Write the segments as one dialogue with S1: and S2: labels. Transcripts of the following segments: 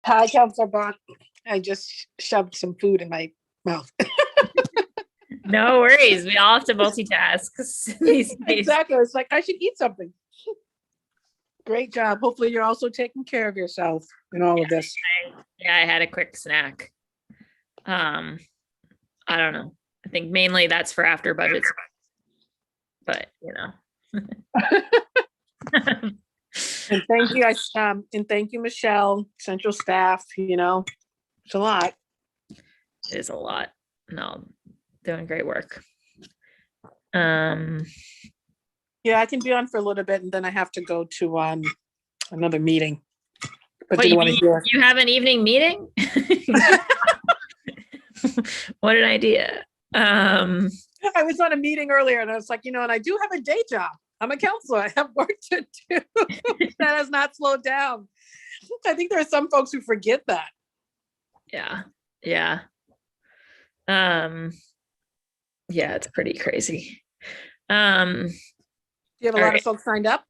S1: Hi, Counselor Bach. I just shoved some food in my mouth.
S2: No worries. We all have to multitask these days.
S1: Exactly. It's like, I should eat something. Great job. Hopefully you're also taking care of yourself in all of this.
S2: Yeah, I had a quick snack. I don't know. I think mainly that's for after budgets, but you know.
S1: And thank you, and thank you, Michelle, central staff, it's a lot.
S2: It is a lot. No, doing great work.
S1: Yeah, I can be on for a little bit and then I have to go to another meeting. But
S2: What, you have an evening meeting? What an idea.
S1: I was on a meeting earlier and I was like, and I do have a day job. I'm a counselor. I have work to do. That has not slowed down. I think there are some folks who forget that.
S2: Yeah. Yeah. Yeah, it's pretty crazy.
S1: Do you have a lot of folks signed up?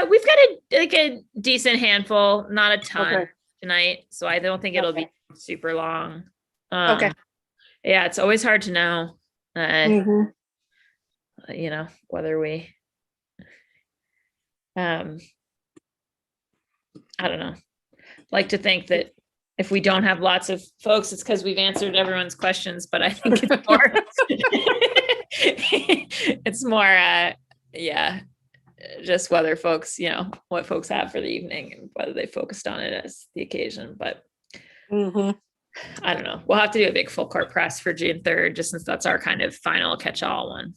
S2: We've got a decent handful, not a ton tonight. So I don't think it'll be super long.
S1: Okay.
S2: Yeah, it's always hard to know, whether we, I don't know, like to think that if we don't have lots of folks, it's because we've answered everyone's questions, but I think it's more, it's more, just whether folks, what folks have for the evening and whether they focused on it as the occasion, but I don't know. We'll have to do a big full court press for June 3rd, just since that's our kind of final catch-all one.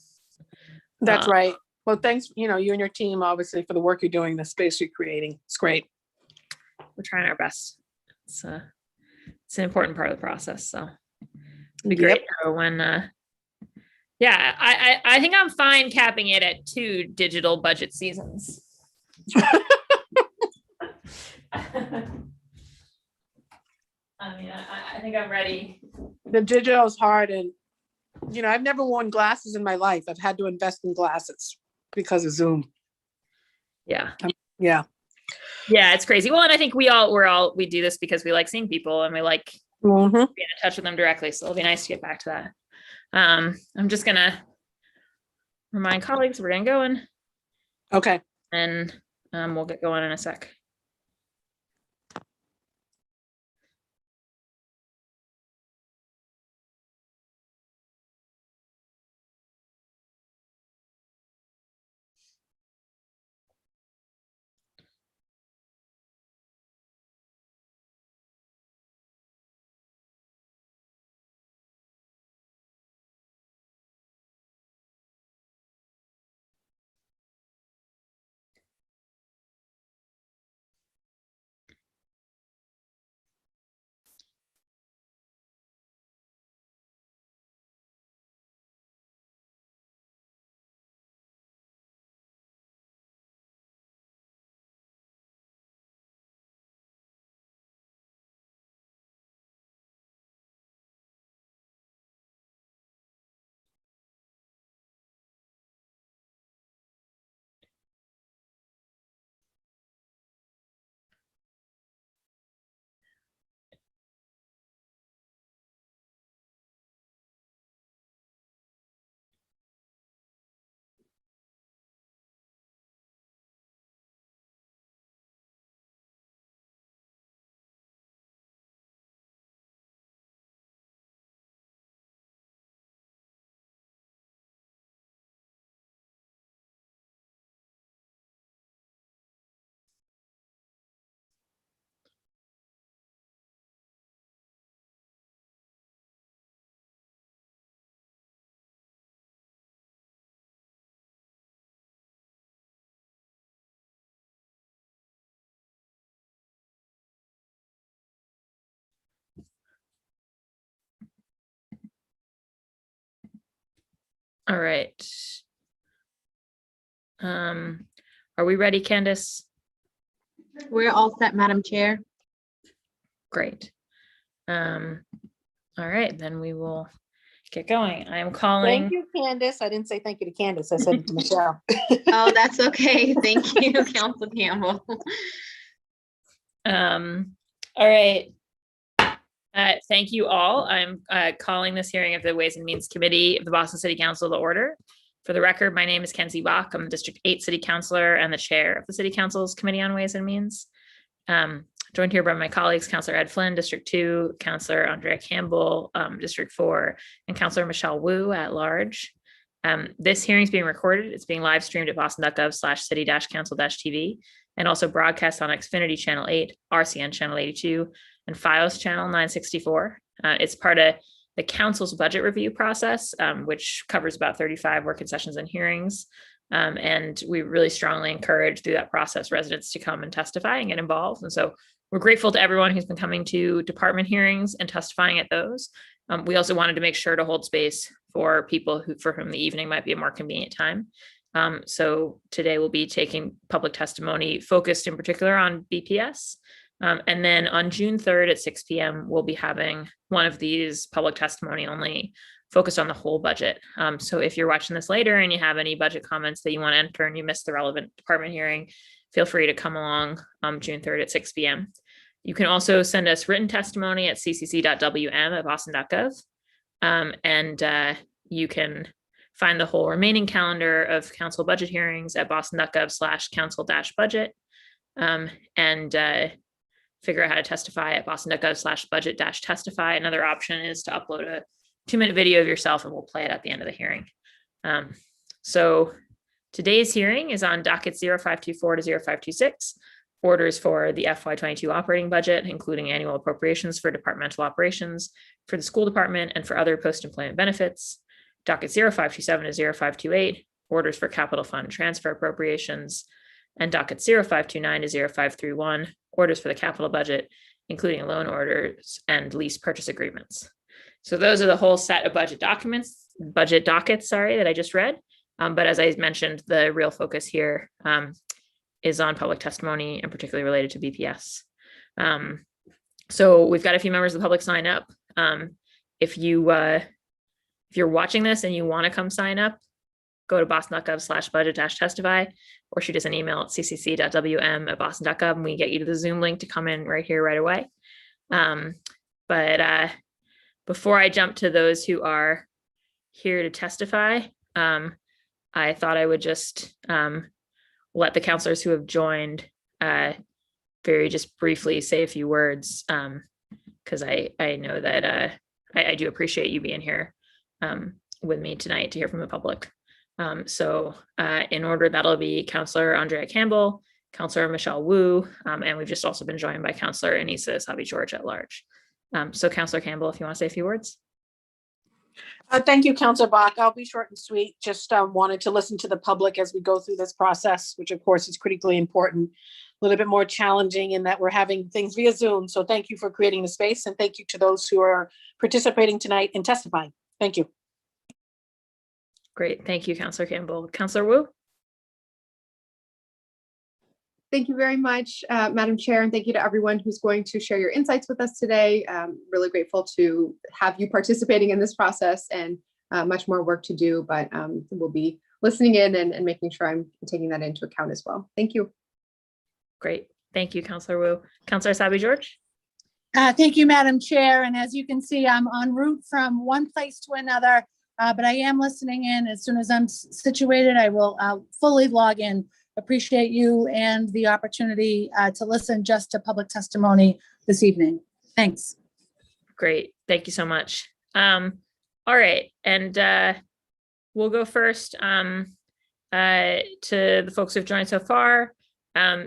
S1: That's right. Well, thanks, you and your team, obviously, for the work you're doing, the space you're creating. It's great.
S2: We're trying our best. It's an important part of the process. So it'd be great when, I think I'm fine capping it at 2 digital budget seasons. I mean, I think I'm ready.
S1: The digital is hard. And, I've never worn glasses in my life. I've had to invest in glasses because of Zoom.
S2: Yeah.
S1: Yeah.
S2: Yeah, it's crazy. Well, and I think we do this because we like seeing people and we like being in touch with them directly. So it'll be nice to get back to that. I'm just going to remind colleagues we're going to go in.
S1: Okay.
S2: And we'll get going in a sec. All right. Are we ready, Candace?
S3: We're all set, Madam Chair.
S2: Great. All right, then we will get going. I am calling.
S1: Thank you, Candace. I didn't say thank you to Candace. I said it to Michelle.
S3: Oh, that's okay. Thank you, Council Campbell.
S2: All right. Thank you all. I'm calling this hearing of the Ways and Means Committee of the Boston City Council to order. For the record, my name is Kenzie Bach. I'm the District 8 City Councilor and the Chair of the City Council's Committee on Ways and Means. Joined here by my colleagues, Councilor Ed Flynn, District 2, Councilor Andrea Campbell, District 4, and Councilor Michelle Wu at large. This hearing is being recorded. It's being live streamed at boston.gov/city-council-tv and also broadcast on Xfinity Channel 8, RCN Channel 82, and FiOS Channel 964. It's part of the council's budget review process, which covers about 35 working sessions and hearings. And we really strongly encourage through that process residents to come and testify and get involved. And so we're grateful to everyone who's been coming to department hearings and testifying at those. We also wanted to make sure to hold space for people for whom the evening might be a more convenient time. So today we'll be taking public testimony focused in particular on BPS. And then on June 3rd at 6 p.m., we'll be having one of these public testimony only focused on the whole budget. So if you're watching this later and you have any budget comments that you want to enter and you missed the relevant department hearing, feel free to come along June 3rd at 6 p.m. You can also send us written testimony at ccc.wm@boston.gov. And you can find the whole remaining calendar of council budget hearings at boston.gov/council-budget. And figure out how to testify at boston.gov/budget-testify. Another option is to upload a 2-minute video of yourself and we'll play it at the end of the hearing. So today's hearing is on docket 0524 to 0526, orders for the FY22 operating budget, including annual appropriations for departmental operations for the school department and for other post-employment benefits. Docket 0527 to 0528, orders for capital fund transfer appropriations, and docket 0529 to 0531, orders for the capital budget, including loan orders and lease purchase agreements. So those are the whole set of budget dockets, that I just read. But as I mentioned, the real focus here is on public testimony and particularly related to BPS. So we've got a few members of the public sign up. If you're watching this and you want to come sign up, go to boston.gov/budget-testify or shoot us an email at ccc.wm@boston.gov and we get you to the Zoom link to come in right here right away. But before I jump to those who are here to testify, I thought I would just let the counselors who have joined very just briefly say a few words, because I know that I do appreciate you being here with me tonight to hear from the public. So in order, that'll be Councilor Andrea Campbell, Councilor Michelle Wu, and we've just also been joined by Councilor Anissa Sabi-George at large. So Councilor Campbell, if you want to say a few words.
S1: Thank you, Councilor Bach. I'll be short and sweet. Just wanted to listen to the public as we go through this process, which of course is critically important, a little bit more challenging in that we're having things via Zoom. So thank you for creating the space and thank you to those who are participating tonight and testifying. Thank you.
S2: Great. Thank you, Councilor Campbell. Councilor Wu?
S4: Thank you very much, Madam Chair, and thank you to everyone who's going to share your insights with us today. Really grateful to have you participating in this process and much more work to do, but we'll be listening in and making sure I'm taking that into account as well. Thank you.
S2: Great. Thank you, Councilor Wu. Councilor Sabi-George?
S5: Thank you, Madam Chair. And as you can see, I'm en route from one place to another, but I am listening in. As soon as I'm situated, I will fully log in. Appreciate you and the opportunity to listen just to public testimony this evening. Thanks.
S2: Great. Thank you so much. All right. And we'll go first to the folks who've joined so far.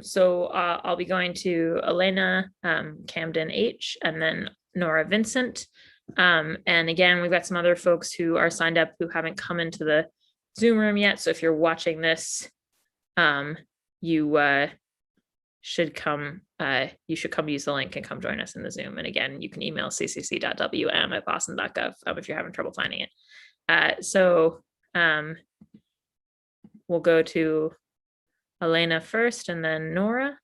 S2: So I'll be going to Elena, Camden H, and then Nora Vincent. And again, we've got some other folks who are signed up who haven't come into the Zoom room yet. So if you're watching this, you should come use the link and come join us in the Zoom. And again, you can email ccc.wm@boston.gov if you're having trouble finding it. So we'll go to Elena first and then Nora.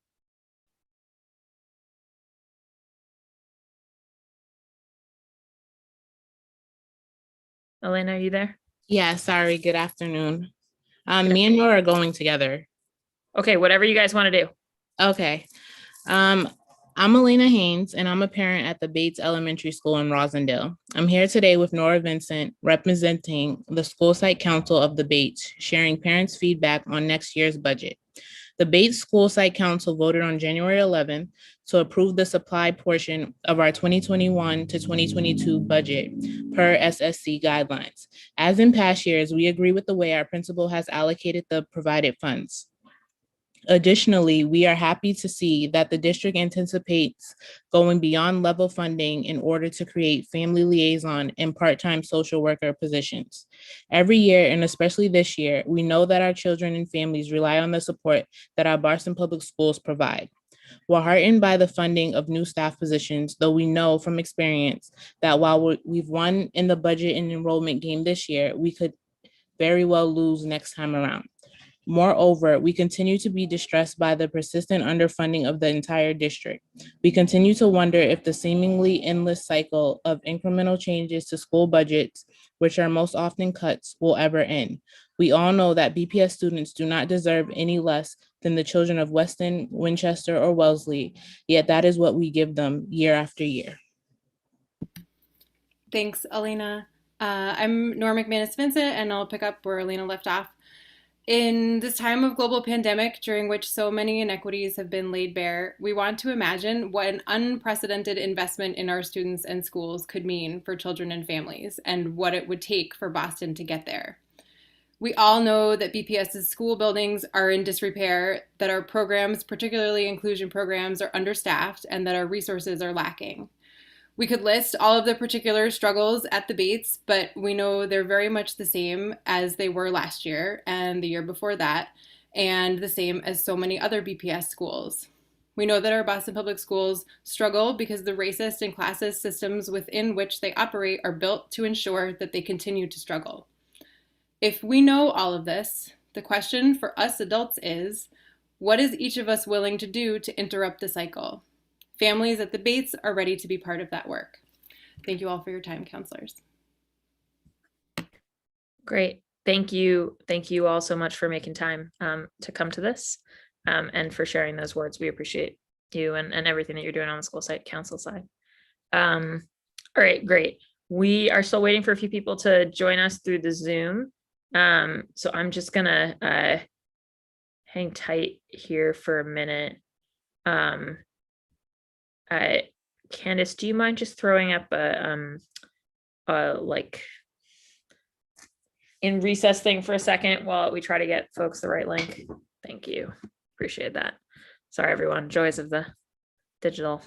S2: Elena, are you there?
S6: Yeah, sorry. Good afternoon. Me and Nora are going together.
S2: Okay, whatever you guys want to do.
S6: Okay. I'm I'm Elena Haynes, and I'm a parent at the Bates Elementary School in Rosendale. I'm here today with Nora Vincent, representing the School Site Council of the Bates, sharing parents' feedback on next year's budget. The Bates School Site Council voted on January 11th to approve the supply portion of our 2021 to 2022 budget per SSC guidelines. As in past years, we agree with the way our principal has allocated the provided funds. Additionally, we are happy to see that the district anticipates going beyond level funding in order to create family liaison and part-time social worker positions. Every year, and especially this year, we know that our children and families rely on the support that our Boston Public Schools provide. We're heartened by the funding of new staff positions, though we know from experience that while we've won in the budget and enrollment game this year, we could very well lose next time around. Moreover, we continue to be distressed by the persistent underfunding of the entire district. We continue to wonder if the seemingly endless cycle of incremental changes to school budgets, which are most often cuts, will ever end. We all know that BPS students do not deserve any less than the children of Weston, Winchester, or Wellesley, yet that is what we give them year after year.
S7: Thanks, Elena. I'm Nora McManus-Vincent, and I'll pick up where Elena left off. In this time of global pandemic, during which so many inequities have been laid bare, we want to imagine what an unprecedented investment in our students and schools could mean for children and families, and what it would take for Boston to get there. We all know that BPS's school buildings are in disrepair, that our programs, particularly inclusion programs, are understaffed, and that our resources are lacking. We could list all of the particular struggles at the Bates, but we know they're very much the same as they were last year and the year before that, and the same as so many other BPS schools. We know that our Boston Public Schools struggle because the racist and classist systems within which they operate are built to ensure that they continue to struggle. If we know all of this, the question for us adults is, what is each of us willing to do to interrupt the cycle? Families at the Bates are ready to be part of that work. Thank you all for your time, counselors.
S2: Great. Thank you. Thank you all so much for making time to come to this and for sharing those words. We appreciate you and everything that you're doing on the school site council side. All right, great. We are still waiting for a few people to join us through the Zoom. So I'm just gonna hang tight here for a minute. Candace, do you mind just throwing up a like in recess thing for a second while we try to get folks the right link? Thank you. Appreciate that. Sorry, everyone. Joys of the digital.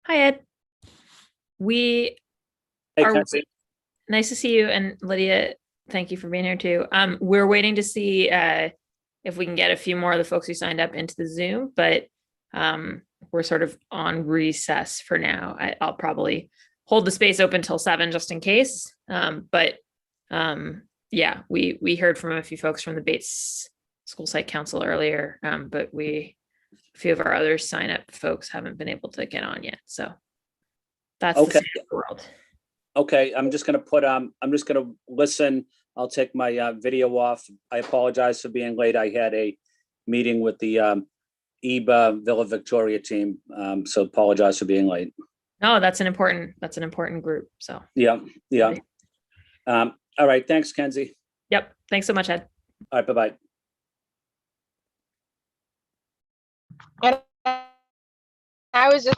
S2: Hi, Ed. We
S8: Hey,
S2: are
S8: Kenzie.
S2: nice to see you, and Lydia, thank you for being here too. We're waiting to see if we can get a few more of the folks who signed up into the Zoom, but we're sort of on recess for now. I'll probably hold the space open till 7 just in case. Yeah, we heard from a few folks from the Bates School Site Council earlier, but a few of our other sign up folks haven't been able to get on yet. So that's the
S8: Okay.
S2: state of the world.
S8: Okay, I'm just gonna listen. I'll take my video off. I apologize for being late. I had a meeting with the EBA Villa Victoria team. So apologize for being late.
S2: No, that's an important group. So
S8: Yeah, yeah. All right, thanks, Kenzie.
S2: yep. Thanks so much, Ed.
S8: All right, bye-bye.
S3: I was just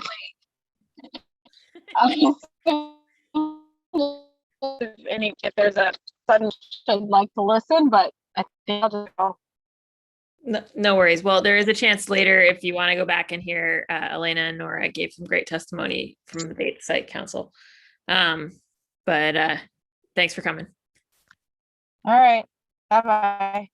S3: if there's a sudden I'd like to listen, but I think I'll just go.
S2: No worries. Well, there is a chance later if you want to go back and hear Elena and Nora gave some great testimony from the Bates Site Council. But thanks for coming.
S3: All right. Bye-bye.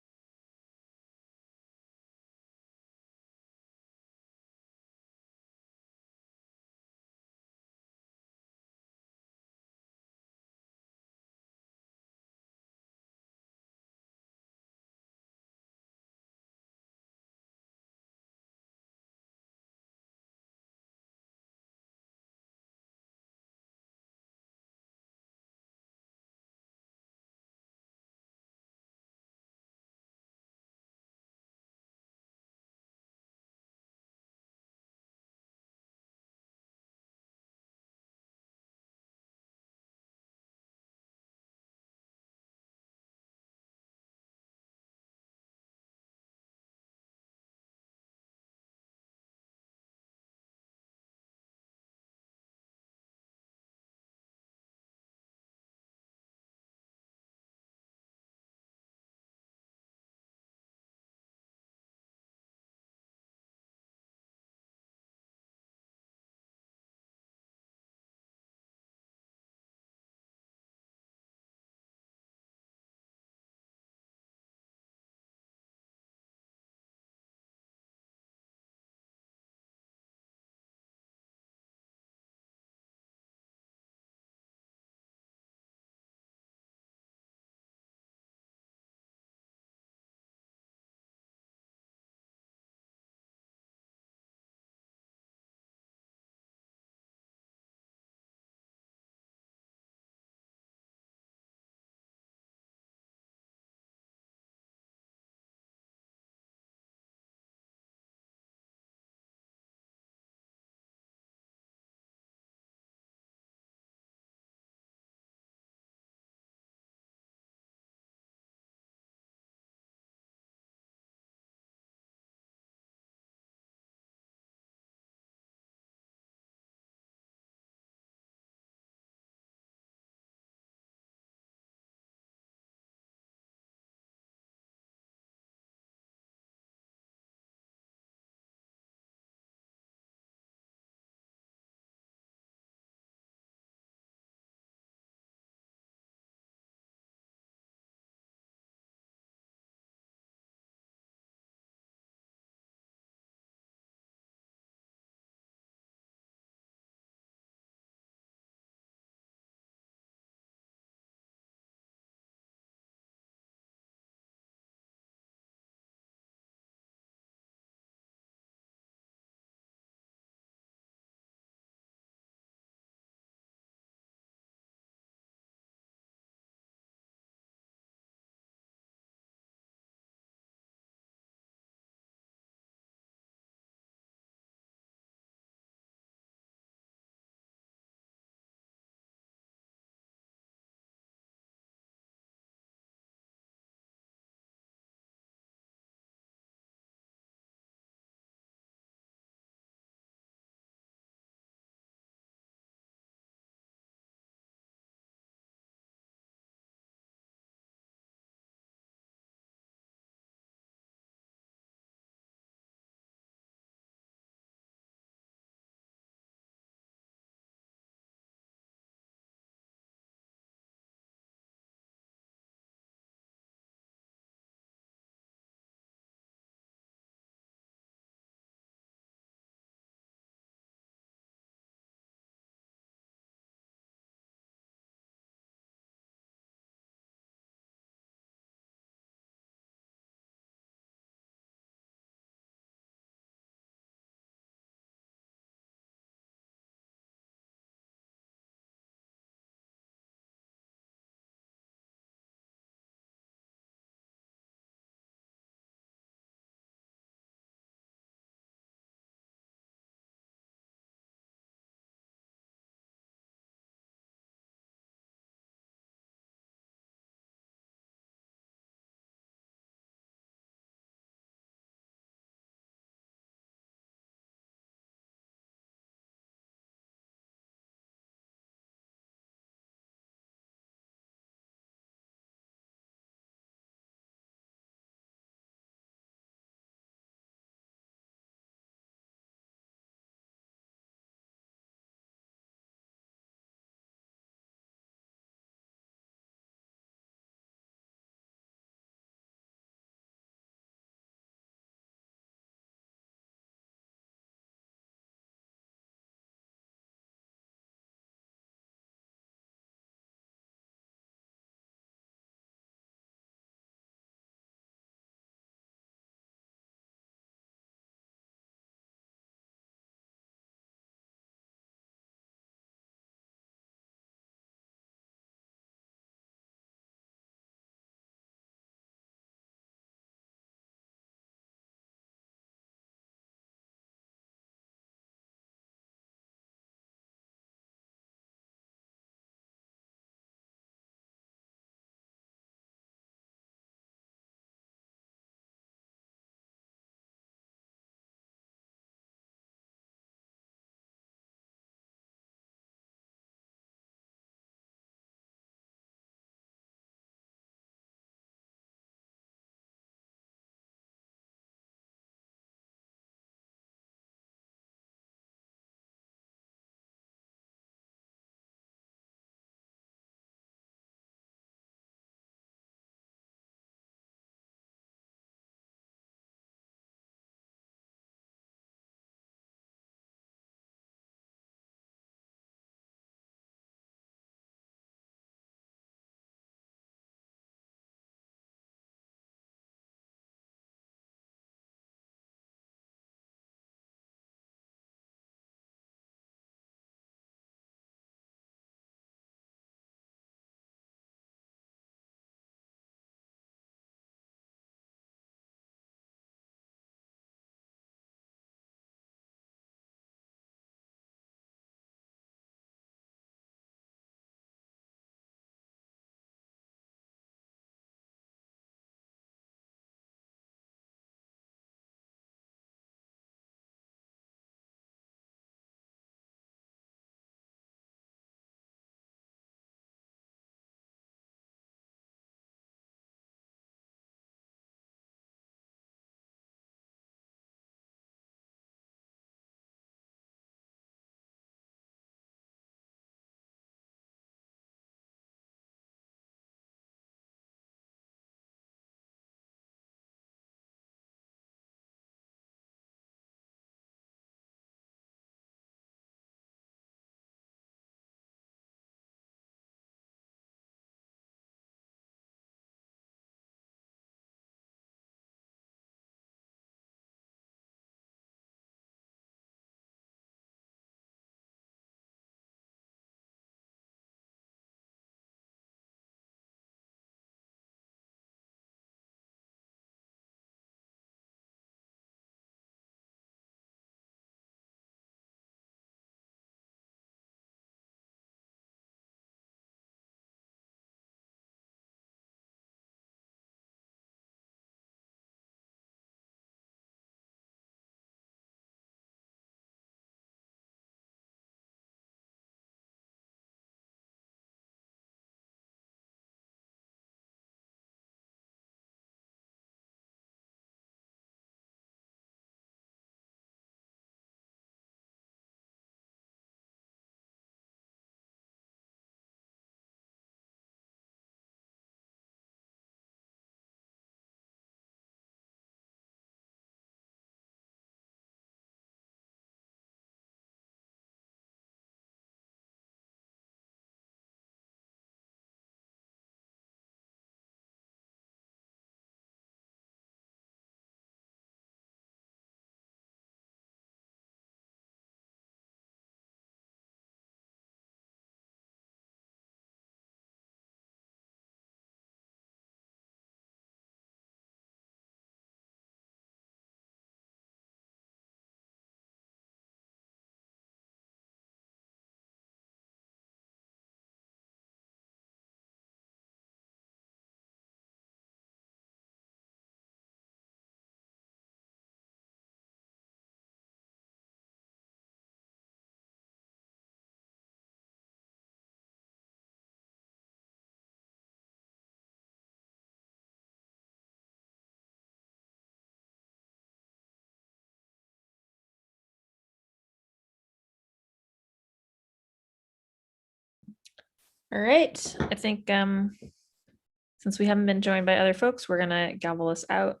S2: All right, I think since we haven't been joined by other folks, we're gonna gavel this out.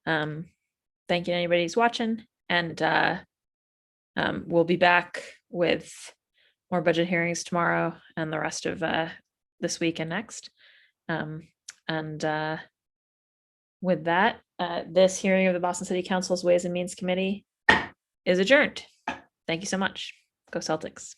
S2: Thank you to anybody who's watching, and we'll be back with more budget hearings tomorrow and the rest of this week and next. And with that, this hearing of the Boston City Council's Ways and Means Committee is adjourned. Thank you so much. Go Celtics.